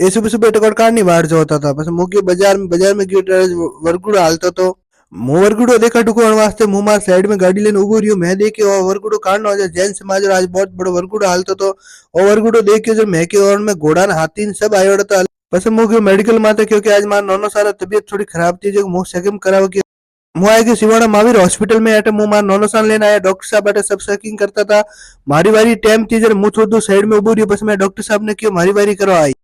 એ सुबह सुबह टिकट काढनी बहार जो होता था बस मुके बाजार में गयो वरगुड़ो हालतो तो मु वरगुड़ो देखा ढुकवाण वास्ते मु मार साइड में गाड़ी लेने उभो रह्यो मैं देखे ओ वरगुड़ो काढनो है जैन समाज रो आज बहुत बड़ो वरगुड़ो हालतो तो ओ वरगुड़ो देखे जो मैं के और में घोड़ा ने हाथी ने सब आयो था बस मु गयो मेडिकल माते क्योंकि आज मार नोनो सारा तबीयत थोड़ी खराब थी जो मु चेकअप कराव के मु आए गयो सिवाड़ा महावीर हॉस्पिटल में अटे मु मार नोनो सान लेने आया डॉक्टर साहब अटे सब चेकिंग करता था मारी वारी टाइम थी जरा मु थोड़ा साइड में उभो रह्यो बस मैं डॉक्टर साहब ने क्यों मारी वारी करो आई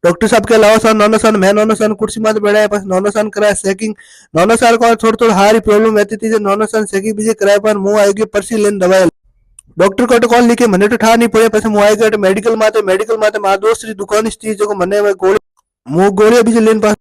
डॉक्टर साहब के अलावा सन नौनो सन मैं नौनो सन कुर्सी में बैठा बस नौनो सन कराया चेकिंग नौनो सन को थोड़ा हारी प्रॉब्लम रहती थी जो नौनो सन चेकिंग बीजे कराया पर मुंह आएगी पर्ची लेने दवाई डॉक्टर को तो कॉल लिखे मने तो ठा नहीं पड़े પછી હું આવી ગયો मेडिकल माते मार दोस्त री दुकान थी जो मने गोली मु गोली बीजे लेने पास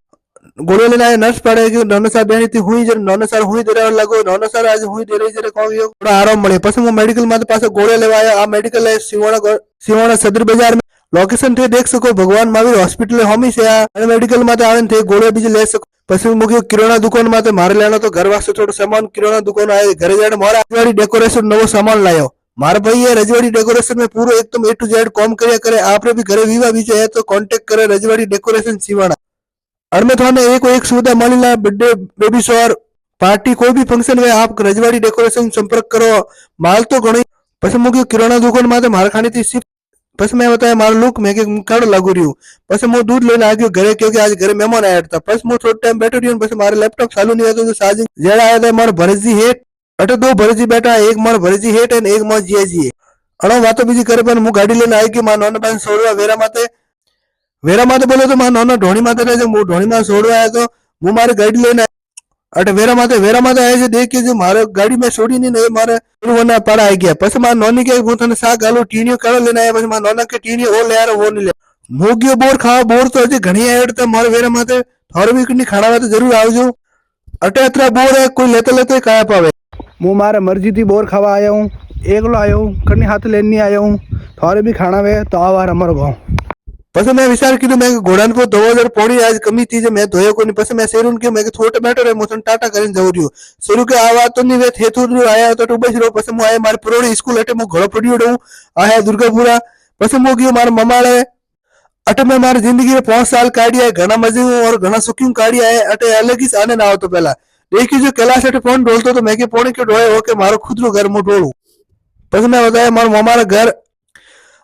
गोली लेने आया नर्स पड़े कि नौनो साहब बेनी थी हुई जर नौनो साहब हुई दे लगो नौनो साहब आज हुई दे रही जरे को थोड़ा आराम મળે પછી હું मेडिकल माते पास गोली लेवा आया आ मेडिकल है सिवाड़ा सदर बाजार में लोकेशन थे देख सको भगवान महावीर हॉस्पिटल होमी से आ मेडिकल माते आवे थे गोळे बीजे ले सको પછી મુકે કિરાણા દુકાન માતે મારે લેવાનો તો ઘર વાસ્તે થોડો સામાન કિરાણા દુકાન આए घरे जाने मारा रजवाड़ी डेकोरेशन नवो सामान लायो मार भाई ये रजवाड़ी डेकोरेशन में पूरो एकदम ए टू जेड कॉम करे करे आपरे भी घरे विवाह बीजे है तो कांटेक्ट करे रजवाड़ी डेकोरेशन सिवाड़ा और मैं थाने एक सुविधा मळीला बर्थडे बेबी शॉवर पार्टी कोई भी फंक्शन में आप रजवाड़ी डेकोरेशन संपर्क करो माल तो घणी પછી મુકે કિરાણા દુકાન માતે માર ખાણી थी बस मैं बताया मारो लुक मैं काढ़ो लागू रही हूँ बस मु दूध लेने आ गयो घरे क्योंकि आज घरे मेहमान आया था बस मु थोड़ा टाइम बैठो रही बस मारे लैपटॉप चालू नहीं होता तो चार्जिंग जेड़ा आया था मारो भरजी हेठ अटे दो भरजी बैठा एक मारो भरजी हेठ और एक मारो जीएजी है अणो बातो बीजी करे पर मु गाड़ी लेने आई कि मार नोना पास सोड़वा वेरा माते बोले तो मार नोना ढोणी माते रहे जो मु ढोणी में सोड़वा आया तो मु मारे गाड़ी लेने अटे वेरा माते आए जो देख के जो मारे गाड़ी में छोड़ी नहीं मारे वना पड़ा आई गया बस मार नोनी के वो थने सा गालो टीनियो काढ़ो लेने आया बस मार नोना के टीनियो ओ ले आ वो नहीं ले मोगियो बोर खाओ बोर तो अजे घणी आयड़ तो मारे वेरा माते थारे भी कनी खाना वा तो जरूर आवजो अटे अतरा बोर है कोई लेते लेते काया पावे मु मारे मर्जी थी बोर खावा आया हूं एकलो आयो हूं कनी हाथ लेनी आया हूं थारे भी खाना वे तो आवार अमर गांव પછી मैं विचार कीधु मैं घोड़ा को 2000 पौड़ी आज कमी थी जो मैं धोयो को नहीं પછી मैं शेरून के मैं थोड़ा बैठो रे मोसन टाटा करीने जाऊ रह्यो शेरू के आ बात तो नहीं वे थे थोड़ो आया तो उबस रो પછી मु आया मारे पुरोड़ी स्कूल अटे मु घोड़ो पड़ियो रहूं आया दुर्गापुरा પછી मु गयो मारे ममाळे अटे मैं मारी जिंदगी में 5 साल काढ़ी है घना मजे और घना सुखी काढ़ी है अटे अलग ही आनंद आवतो पहला देखी जो कैलाश अटे फोन डोलतो तो मैं के पोणे के डोळे हो के मारो खुद रो घर मु डोळू પછી मैं बताया मारो ममारा घर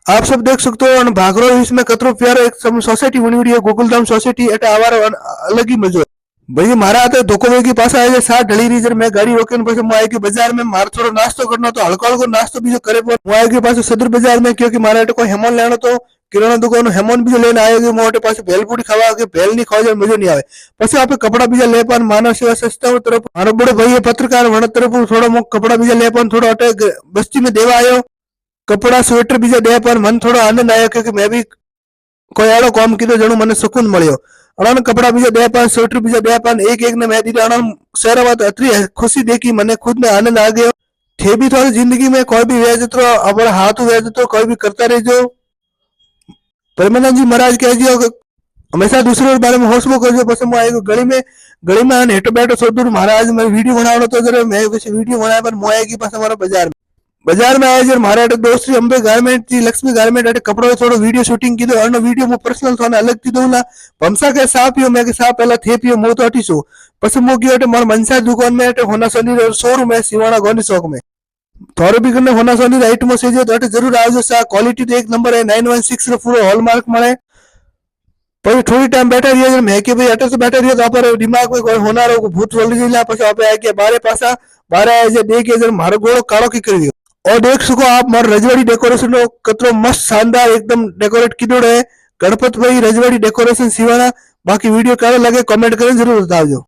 आप सब देख सकते हो भागरो इसमें कतरो प्यारो एक सोसाइटी बनी हुई है गोकुलधाम सोसाइटी अटे आवार अलग ही मजो है भाई मारा आते धोको के पास आए 7 ढली रही जर मैं गाड़ी रोके પછી मैं आए बाजार में मार थोड़ा नाश्तो करना तो हल्को हल्को नाश्तो भी जो करे पर मैं आए पास सदर बाजार में क्योंकि मारा अटे कोई हेमन लेना तो किराना दुकान हेमन भी लेने आए मोटे पास भेलपूरी खावा के भेल नहीं खावा मजो नहीं आवे પછી आप कपड़ा बीजा ले पान मानव सेवा संस्था तरफ मारो बड़ो भाई पत्रकार वन तरफ थोड़ा कपड़ा बीजा ले पान थोड़ा अटे बस्ती में देवा आयो कपड़ा स्वेटर बीजा दे पर मन थोड़ा आनंद आयो क्योंकि मैं भी कोई एड़ो काम कीधो जणु मने सुकून मळ्यो अणन कपड़ा बीजा दे पान स्वेटर बीजा दे पान एक ने मैं दीदा अणन शहर बात अतरी खुशी देखी मने खुद में आनंद आ गयो थे भी थोड़ी जिंदगी में कोई भी वेज तो अपन हाथ वेज तो कोई भी करता रहो परमानंद जी महाराज कह दियो हमेशा दूसरे के बारे में होशबो करजो પછી मैं आयो गली में हेटो बैठो सोदूर महाराज मैं वीडियो बनावनो तो जरे मैं वीडियो बनाया पर मैं आएगी पास हमारा बाजार में आया जर मारे दोस्त अंबे गारमेंट थी लक्ष्मी गारमेंट अटे कपड़ो थोड़ो वीडियो शूटिंग की अन्न वीडियो में पर्सनल थाने अलग थी दूला पमसा के सा पियो मैं के सा पहला थे पियो मो तो हटीसो પછી मो गयो अटे मार मनसा दुकान में अटे होना सोनी शोरूम है सिवाड़ा गोनी चौक में थोड़े भी करने होना सोनी राइट में से जो अटे जरूर आवजो सा क्वालिटी तो एक नंबर है 916 रो पूरो हॉलमार्क मळे પછી थोड़ी टाइम बैठा रहियो मैं के भाई अटे से बैठा रहियो तो पर दिमाग में कोई होना रो भूत वली गईला પછી आपे आ के बारे पासा बारे जे देखे जर मारो गोळो काळो की कर दियो और देख सको आप मार रजवाड़ी डेकोरेशन कतरो मस्त शानदार एकदम डेकोरेट कीधोड़ो है गणपत भाई रजवाड़ी डेकोरेशन सिवाड़ा बाकी वीडियो कैसा लगे कमेंट करें जरूर बताओ।